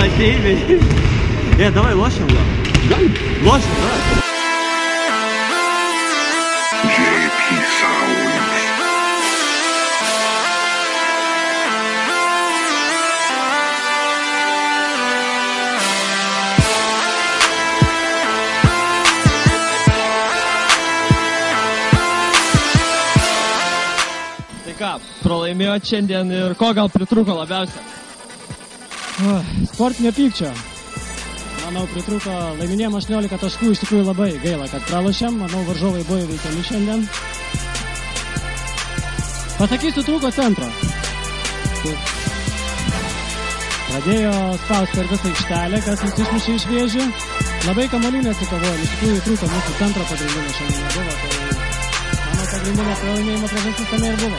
ateiviai. Davai, lošiam gal. Galim. Lošiam, davai. JP Sounds. Tai ką, pralaimėjot šiandien ir ko gal pritrūko labiausia? Sportinio pykčio. Manau, pritrūko, laiminėjom 18 taškų, iš tikrųjų labai gaila, kad pralošėm. Manau, varžovai buvo įveikiami šiandien. Pasakysiu, trūko centro. Pradėjo spaust per visą aikštelę, kas mus išmušė iš vėžių. Labai kamuolių nesikavojom, iš tikrųjų trūko mūsų centro pagrindinio šiandien nebuvo. Tai mano pagrindinė pralaimėjimo priežastis tame ir buvo.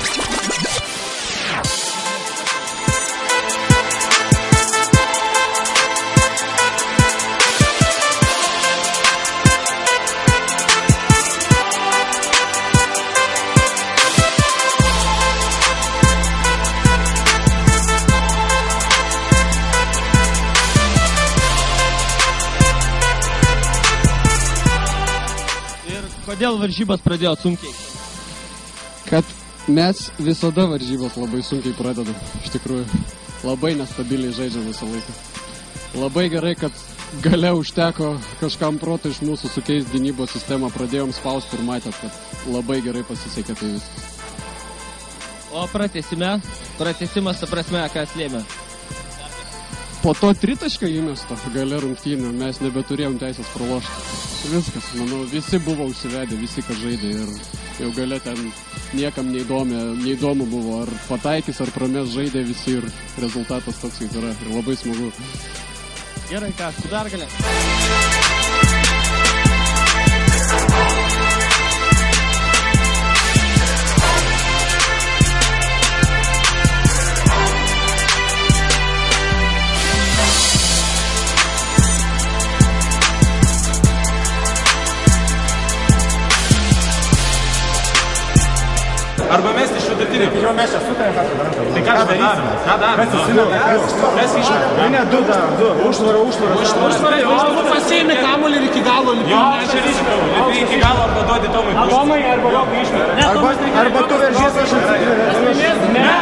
Kodėl varžybas pradėjot sunkiai? Kad mes visada varžybas labai sunkiai pradedam, iš tikrųjų. Labai nestabiliai žaidžiam visą laiką. Labai gerai, kad gale užteko kažkam proto iš mūsų sukeisti gynybos sistemą, pradėjom spausti ir matėt, kad labai gerai pasisekė tai viskas. O pratęsimas, ta prasme, kas lėmė? Po to tritašką įmesto gale rungtynių mes nebeturėjom teisės pralošti. Viskas, manau, visi buvo užsivedę, visi, kas žaidė ir jau gale ten niekam neįdomu buvo, ar pataikys, ar prames žaidė visi ir rezultatas toks kaip yra ir labai smagu. Gerai, ką, su pergalė. Arba mesti iš vidutinio. Jau mes čia sutarėm, ką darom. Tai ką darysim? Ką darom? Mes susimetame. Mes išmetame. Ne, du. Užtvara. Užtvara, pasiėmė kamuolį ir iki galo lipi. Jo, čia ryškiau. Lipi iki galo arba duodi Tomui. Tomai arba Rokai išmetame. Arba tu veržies aš atsitikrinę. Ne.